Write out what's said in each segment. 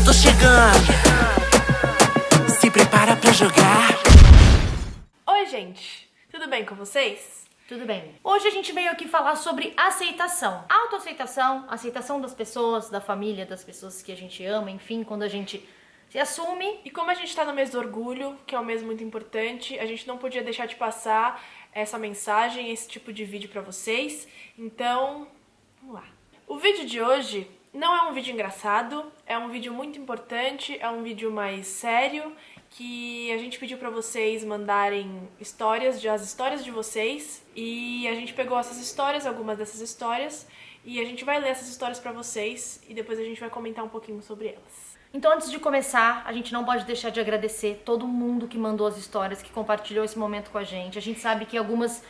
tô chegando. Se prepara pra jogar. Oi, gente. Tudo bem com vocês? Tudo bem. Hoje a gente veio aqui falar sobre aceitação. Autoaceitação, aceitação das pessoas, da família, das pessoas que a gente ama, enfim, quando a gente se assume. E como a gente tá no mês do orgulho, que é um mês muito importante, a gente não podia deixar de passar essa mensagem, esse tipo de vídeo pra vocês. Então, vamos lá. O vídeo de hoje não é um vídeo engraçado, é um vídeo muito importante, é um vídeo mais sério, que a gente pediu pra vocês mandarem as histórias de vocês, e a gente pegou essas histórias, algumas dessas histórias, e a gente vai ler essas histórias pra vocês, e depois a gente vai comentar um pouquinho sobre elas. Então, antes de começar, a gente não pode deixar de agradecer todo mundo que mandou as histórias, que compartilhou esse momento com a gente. A gente sabe que algumas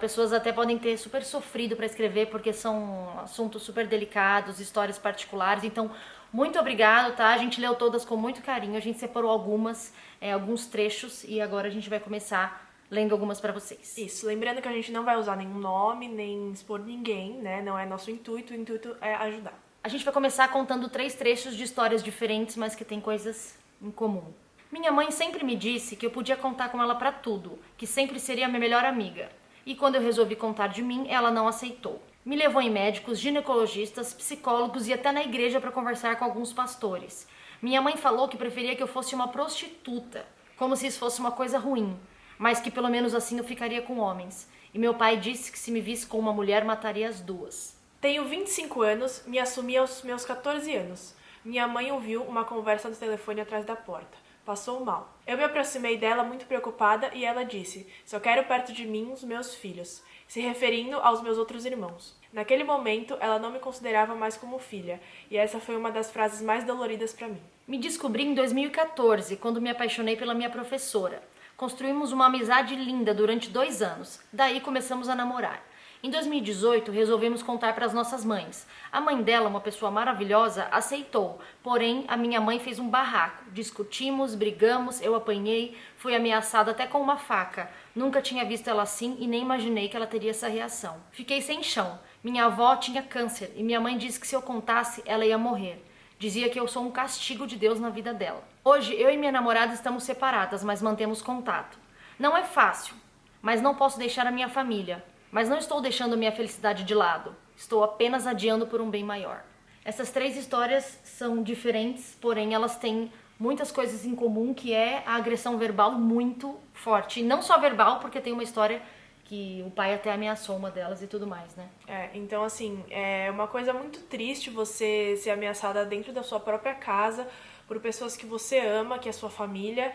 pessoas até podem ter super sofrido para escrever, porque são assuntos super delicados, histórias particulares. Então, muito obrigado, tá? A gente leu todas com muito carinho, a gente separou alguns trechos, e agora a gente vai começar lendo algumas para vocês. Isso, lembrando que a gente não vai usar nenhum nome, nem expor ninguém, né? Não é nosso intuito, o intuito é ajudar. A gente vai começar contando 3 trechos de histórias diferentes, mas que têm coisas em comum. Minha mãe sempre me disse que eu podia contar com ela para tudo, que sempre seria a minha melhor amiga. E quando eu resolvi contar de mim, ela não aceitou. Me levou em médicos, ginecologistas, psicólogos e até na igreja para conversar com alguns pastores. Minha mãe falou que preferia que eu fosse uma prostituta, como se isso fosse uma coisa ruim, mas que pelo menos assim eu ficaria com homens. E meu pai disse que se me visse com uma mulher, mataria as duas. Tenho 25 anos, me assumi aos meus 14 anos. Minha mãe ouviu uma conversa no telefone atrás da porta. Passou mal. Eu me aproximei dela muito preocupada e ela disse: "Só quero perto de mim os meus filhos", se referindo aos meus outros irmãos. Naquele momento, ela não me considerava mais como filha, e essa foi uma das frases mais doloridas para mim. Me descobri em 2014, quando me apaixonei pela minha professora. Construímos uma amizade linda durante 2 anos. Daí começamos a namorar. Em 2018, resolvemos contar para as nossas mães. A mãe dela, uma pessoa maravilhosa, aceitou. Porém, a minha mãe fez um barraco. Discutimos, brigamos, eu apanhei, fui ameaçada até com uma faca. Nunca tinha visto ela assim e nem imaginei que ela teria essa reação. Fiquei sem chão. Minha avó tinha câncer e minha mãe disse que se eu contasse, ela ia morrer. Dizia que eu sou um castigo de Deus na vida dela. Hoje, eu e minha namorada estamos separadas, mas mantemos contato. Não é fácil, mas não posso deixar a minha família. Mas não estou deixando minha felicidade de lado. Estou apenas adiando por um bem maior. Essas 3 histórias são diferentes, porém elas têm muitas coisas em comum, que é a agressão verbal muito forte. E não só verbal, porque tem uma história que o pai até ameaçou uma delas e tudo mais, né? Então assim, é uma coisa muito triste você ser ameaçada dentro da sua própria casa, por pessoas que você ama, que é a sua família,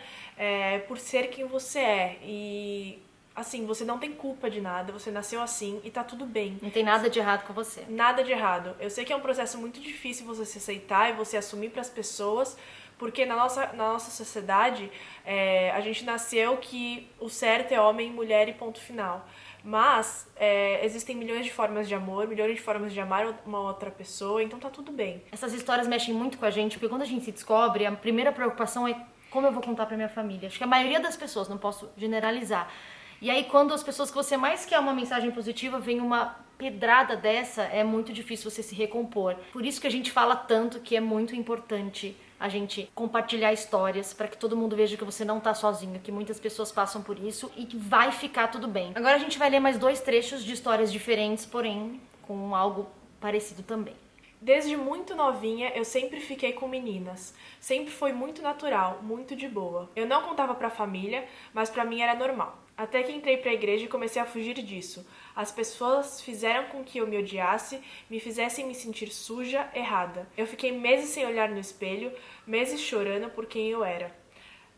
por ser quem você é. E assim, você não tem culpa de nada, você nasceu assim e tá tudo bem. Não tem nada de errado com você. Nada de errado. Eu sei que é um processo muito difícil você se aceitar e você assumir pras pessoas, porque na nossa sociedade, a gente nasceu que o certo é homem, mulher e ponto final. Mas existem milhões de formas de amor, milhões de formas de amar uma outra pessoa, então tá tudo bem. Essas histórias mexem muito com a gente, porque quando a gente se descobre, a primeira preocupação é como eu vou contar pra minha família. Acho que a maioria das pessoas, não posso generalizar. E aí, quando as pessoas que você mais quer uma mensagem positiva, vem uma pedrada dessa, é muito difícil você se recompor. Por isso que a gente fala tanto que é muito importante a gente compartilhar histórias, para que todo mundo veja que você não tá sozinho, que muitas pessoas passam por isso e que vai ficar tudo bem. Agora a gente vai ler mais 2 trechos de histórias diferentes, porém com algo parecido também. Desde muito novinha, eu sempre fiquei com meninas. Sempre foi muito natural, muito de boa. Eu não contava pra família, mas pra mim era normal. Até que entrei pra igreja e comecei a fugir disso. As pessoas fizeram com que eu me odiasse, me fizessem me sentir suja, errada. Eu fiquei meses sem olhar no espelho, meses chorando por quem eu era.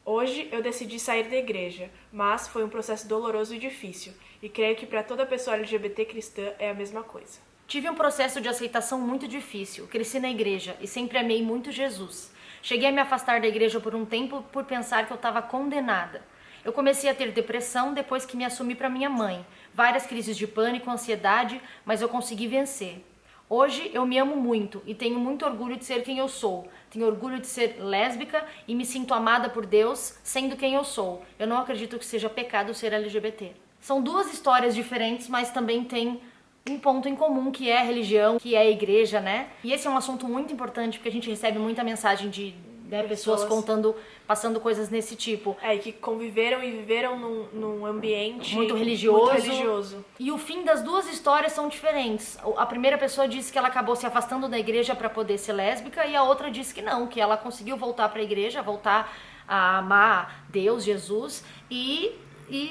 Hoje eu decidi sair da igreja, mas foi um processo doloroso e difícil. E creio que pra toda pessoa LGBT cristã é a mesma coisa. Tive um processo de aceitação muito difícil. Cresci na igreja e sempre amei muito Jesus. Cheguei a me afastar da igreja por um tempo por pensar que eu estava condenada. Eu comecei a ter depressão depois que me assumi para minha mãe. Várias crises de pânico, ansiedade, mas eu consegui vencer. Hoje eu me amo muito e tenho muito orgulho de ser quem eu sou. Tenho orgulho de ser lésbica e me sinto amada por Deus sendo quem eu sou. Eu não acredito que seja pecado ser LGBT. São 2 histórias diferentes, mas também tem um ponto em comum, que é a religião, que é a igreja, né? E esse é um assunto muito importante, porque a gente recebe muita mensagem de pessoas contando, passando coisas nesse tipo. E que conviveram e viveram num ambiente muito religioso. muito religioso. E o fim das duas histórias são diferentes. A primeira pessoa disse que ela acabou se afastando da igreja para poder ser lésbica, e a outra disse que não, que ela conseguiu voltar para a igreja, voltar a amar Deus, Jesus, e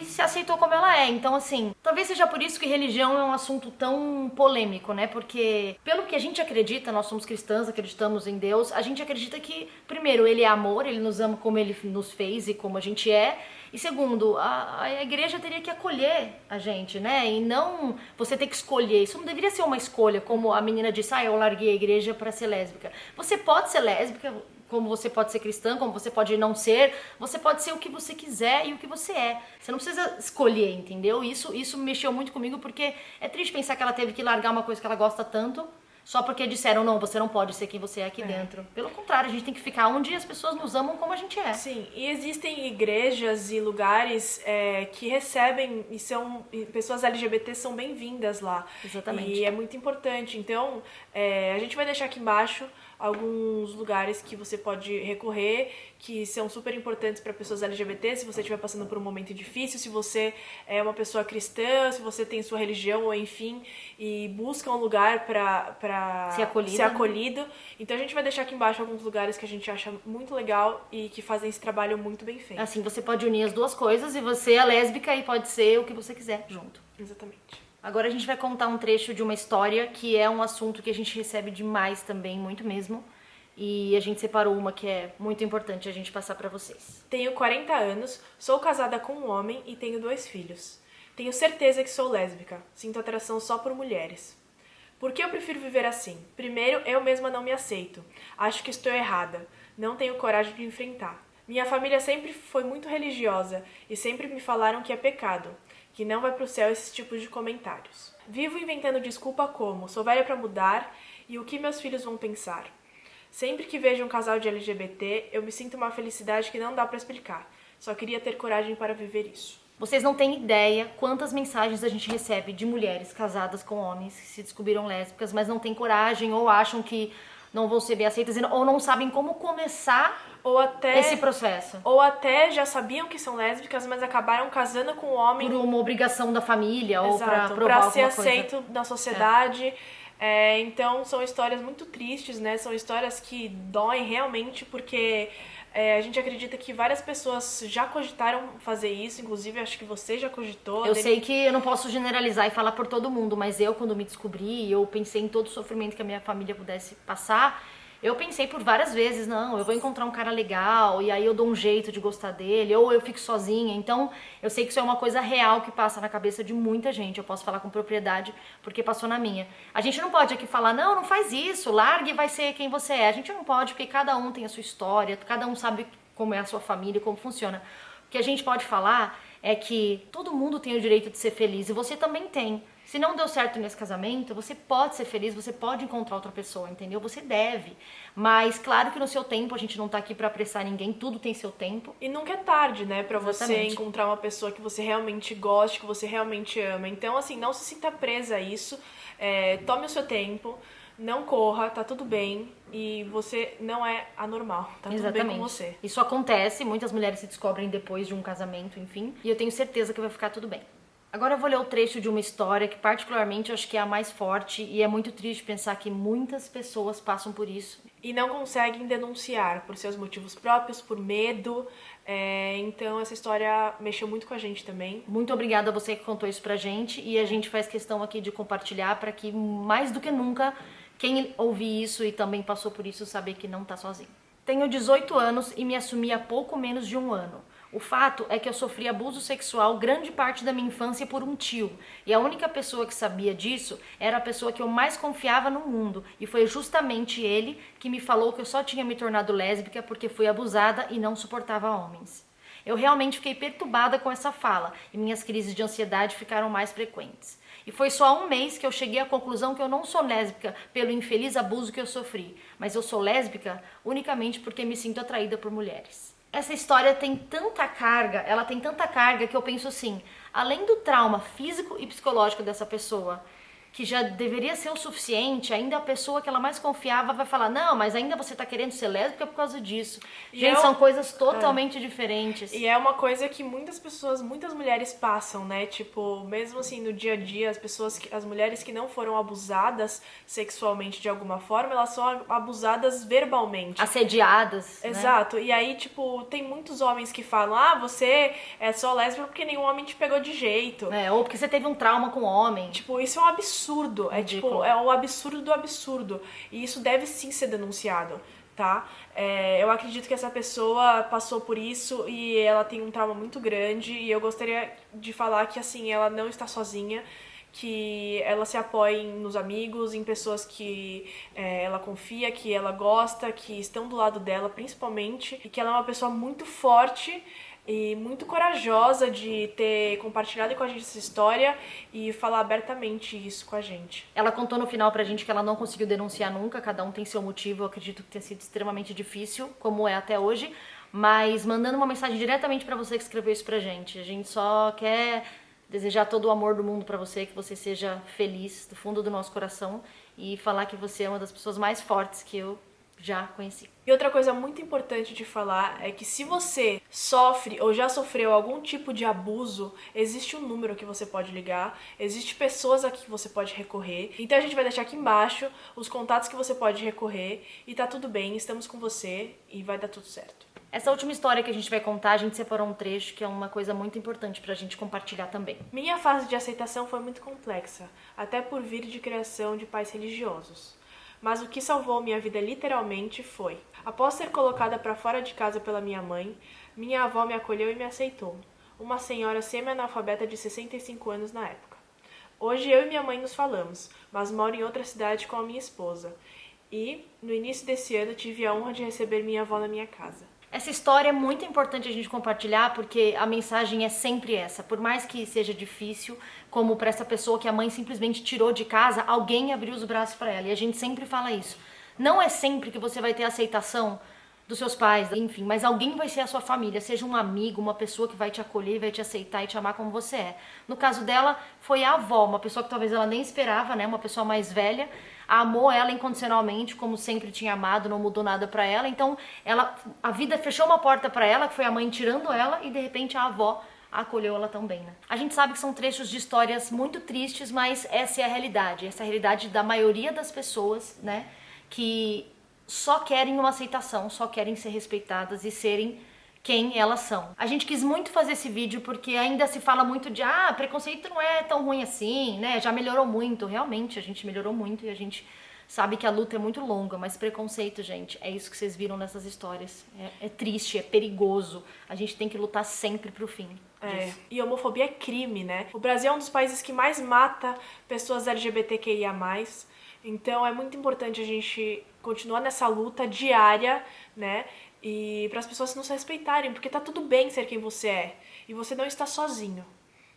se aceitou como ela é. Então, assim, talvez seja por isso que religião é um assunto tão polêmico, né? Porque, pelo que a gente acredita, nós somos cristãs, acreditamos em Deus, a gente acredita que, primeiro, Ele é amor, Ele nos ama como Ele nos fez e como a gente é. E segundo, a igreja teria que acolher a gente, né? E não você ter que escolher. Isso não deveria ser uma escolha, como a menina disse, eu larguei a igreja para ser lésbica. Você pode ser lésbica, como você pode ser cristã, como você pode não ser, você pode ser o que você quiser e o que você é. Você não precisa escolher, entendeu? Isso mexeu muito comigo, porque é triste pensar que ela teve que largar uma coisa que ela gosta tanto, só porque disseram, não, você não pode ser quem você é aqui dentro. Pelo contrário, a gente tem que ficar onde as pessoas nos amam como a gente é. Sim, e existem igrejas e lugares que recebem e pessoas LGBT são bem-vindas lá. Exatamente. E é muito importante. Então, a gente vai deixar aqui embaixo alguns lugares que você pode recorrer, que são super importantes para pessoas LGBT, se você estiver passando por um momento difícil, se você é uma pessoa cristã, se você tem sua religião, ou enfim, e busca um lugar para ser acolhido. Então a gente vai deixar aqui embaixo alguns lugares que a gente acha muito legal e que fazem esse trabalho muito bem feito. Assim, você pode unir as duas coisas, e você é lésbica e pode ser o que você quiser junto. Exatamente. Agora a gente vai contar um trecho de uma história que é um assunto que a gente recebe demais também, muito mesmo. E a gente separou uma que é muito importante a gente passar pra vocês. Tenho 40 anos, sou casada com um homem e tenho 2 filhos. Tenho certeza que sou lésbica, sinto atração só por mulheres. Por que eu prefiro viver assim? Primeiro, eu mesma não me aceito. Acho que estou errada. Não tenho coragem de enfrentar. Minha família sempre foi muito religiosa e sempre me falaram que é pecado, que não vai pro céu esses tipos de comentários. Vivo inventando desculpa como, sou velha pra mudar e o que meus filhos vão pensar. Sempre que vejo um casal de LGBT, eu me sinto uma felicidade que não dá pra explicar. Só queria ter coragem para viver isso. Vocês não têm ideia quantas mensagens a gente recebe de mulheres casadas com homens que se descobriram lésbicas, mas não têm coragem ou acham que não vão ser bem aceitas ou não sabem como começar esse processo. Ou até já sabiam que são lésbicas, mas acabaram casando com um homem... Por uma obrigação da família. Exato, ou pra provar pra ser alguma aceito coisa na sociedade. Então são histórias muito tristes, né? São histórias que doem realmente, porque a gente acredita que várias pessoas já cogitaram fazer isso, inclusive acho que você já cogitou. Eu sei que eu não posso generalizar e falar por todo mundo, mas eu, quando me descobri, eu pensei em todo o sofrimento que a minha família pudesse passar. Eu pensei por várias vezes, não, eu vou encontrar um cara legal e aí eu dou um jeito de gostar dele, ou eu fico sozinha. Então, eu sei que isso é uma coisa real que passa na cabeça de muita gente. Eu posso falar com propriedade porque passou na minha. A gente não pode aqui falar, não faz isso, largue e vai ser quem você é. A gente não pode, porque cada um tem a sua história, cada um sabe como é a sua família, como funciona. O que a gente pode falar é que todo mundo tem o direito de ser feliz e você também tem. Se não deu certo nesse casamento, você pode ser feliz, você pode encontrar outra pessoa, entendeu? Você deve. Mas claro que no seu tempo, a gente não tá aqui pra apressar ninguém, tudo tem seu tempo. E nunca é tarde, né, pra Exatamente. você encontrar uma pessoa que você realmente goste, que você realmente ama. Então, assim, não se sinta presa a isso, tome o seu tempo, não corra, tá tudo bem. E você não é anormal, tá tudo bem com você. Isso acontece, muitas mulheres se descobrem depois de um casamento, enfim. E eu tenho certeza que vai ficar tudo bem. Agora eu vou ler o trecho de uma história que particularmente eu acho que é a mais forte e é muito triste pensar que muitas pessoas passam por isso. E não conseguem denunciar por seus motivos próprios, por medo. Então essa história mexeu muito com a gente também. Muito obrigada a você que contou isso pra gente e a gente faz questão aqui de compartilhar para que mais do que nunca quem ouvir isso e também passou por isso saber que não tá sozinho. Tenho 18 anos e me assumi há pouco menos de um ano. O fato é que eu sofri abuso sexual grande parte da minha infância por um tio. E a única pessoa que sabia disso era a pessoa que eu mais confiava no mundo. E foi justamente ele que me falou que eu só tinha me tornado lésbica porque fui abusada e não suportava homens. Eu realmente fiquei perturbada com essa fala e minhas crises de ansiedade ficaram mais frequentes. E foi só há um mês que eu cheguei à conclusão que eu não sou lésbica pelo infeliz abuso que eu sofri. Mas eu sou lésbica unicamente porque me sinto atraída por mulheres. Essa história tem tanta carga, que eu penso assim, além do trauma físico e psicológico dessa pessoa, que já deveria ser o suficiente, ainda a pessoa que ela mais confiava vai falar, não, mas ainda você tá querendo ser lésbica por causa disso. Gente, são coisas totalmente diferentes. E é uma coisa que muitas pessoas, muitas mulheres passam, né? Tipo, mesmo assim, no dia a dia, as mulheres que não foram abusadas sexualmente de alguma forma, elas são abusadas verbalmente. Assediadas, Exato. Né? E aí, tipo, tem muitos homens que falam, você é só lésbica porque nenhum homem te pegou de jeito. Ou porque você teve um trauma com um homem. Tipo, isso é um absurdo. Ridículo. É o absurdo do absurdo. E isso deve sim ser denunciado, tá? Eu acredito que essa pessoa passou por isso e ela tem um trauma muito grande. E eu gostaria de falar que, assim, ela não está sozinha. Que ela se apoie nos amigos, em pessoas que ela confia, que ela gosta, que estão do lado dela, principalmente. E que ela é uma pessoa muito forte e muito corajosa de ter compartilhado com a gente essa história e falar abertamente isso com a gente. Ela contou no final pra gente que ela não conseguiu denunciar nunca, cada um tem seu motivo, eu acredito que tenha sido extremamente difícil, como é até hoje, mas mandando uma mensagem diretamente pra você que escreveu isso pra gente. A gente só quer desejar todo o amor do mundo pra você, que você seja feliz do fundo do nosso coração e falar que você é uma das pessoas mais fortes que eu já conheci. E outra coisa muito importante de falar é que se você sofre ou já sofreu algum tipo de abuso, existe um número que você pode ligar, existe pessoas a que você pode recorrer. Então a gente vai deixar aqui embaixo os contatos que você pode recorrer e tá tudo bem, estamos com você e vai dar tudo certo. Essa última história que a gente vai contar, a gente separou um trecho que é uma coisa muito importante pra gente compartilhar também. Minha fase de aceitação foi muito complexa, até por vir de criação de pais religiosos. Mas o que salvou minha vida literalmente foi: após ser colocada para fora de casa pela minha mãe, minha avó me acolheu e me aceitou. Uma senhora semi-analfabeta de 65 anos na época. Hoje eu e minha mãe nos falamos, mas moro em outra cidade com a minha esposa. E, no início desse ano, tive a honra de receber minha avó na minha casa. Essa história é muito importante a gente compartilhar porque a mensagem é sempre essa. Por mais que seja difícil, como para essa pessoa que a mãe simplesmente tirou de casa, alguém abriu os braços para ela. E a gente sempre fala isso. Não é sempre que você vai ter aceitação dos seus pais, enfim, mas alguém vai ser a sua família, seja um amigo, uma pessoa que vai te acolher, vai te aceitar e te amar como você é. No caso dela, foi a avó, uma pessoa que talvez ela nem esperava, né, uma pessoa mais velha, amou ela incondicionalmente, como sempre tinha amado, não mudou nada pra ela, então a vida fechou uma porta pra ela, que foi a mãe tirando ela, e de repente a avó acolheu ela também, né? A gente sabe que são trechos de histórias muito tristes, mas essa é a realidade, essa é a realidade da maioria das pessoas, né, que só querem uma aceitação, só querem ser respeitadas e serem quem elas são. A gente quis muito fazer esse vídeo porque ainda se fala muito de preconceito não é tão ruim assim, né? Já melhorou muito, realmente a gente melhorou muito e a gente sabe que a luta é muito longa, mas preconceito, gente, é isso que vocês viram nessas histórias. É triste, é perigoso. A gente tem que lutar sempre pro fim. E homofobia é crime, né? O Brasil é um dos países que mais mata pessoas LGBTQIA+. Então é muito importante a gente continuar nessa luta diária, né? E para as pessoas não se respeitarem, porque tá tudo bem ser quem você é. E você não está sozinho.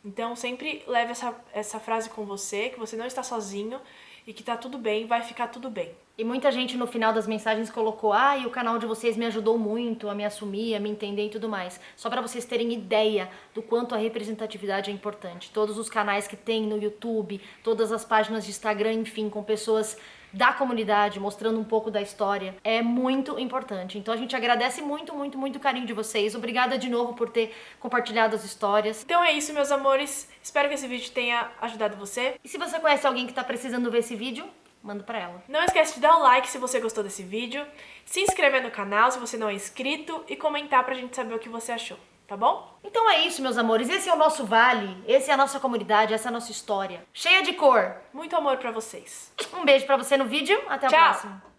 Então sempre leve essa frase com você, que você não está sozinho e que tá tudo bem, vai ficar tudo bem. E muita gente no final das mensagens colocou: e o canal de vocês me ajudou muito a me assumir, a me entender e tudo mais. Só para vocês terem ideia do quanto a representatividade é importante. Todos os canais que tem no YouTube, todas as páginas de Instagram, enfim, com pessoas da comunidade, mostrando um pouco da história, é muito importante. Então a gente agradece muito, muito, muito o carinho de vocês. Obrigada de novo por ter compartilhado as histórias. Então é isso, meus amores. Espero que esse vídeo tenha ajudado você. E se você conhece alguém que tá precisando ver esse vídeo, manda pra ela. Não esquece de dar o like se você gostou desse vídeo, se inscrever no canal se você não é inscrito e comentar pra gente saber o que você achou, tá bom? Então é isso, meus amores. Esse é o nosso vale, esse é a nossa comunidade, essa é a nossa história. Cheia de cor. Muito amor pra vocês. Um beijo pra você no vídeo. Até a Tchau. próxima.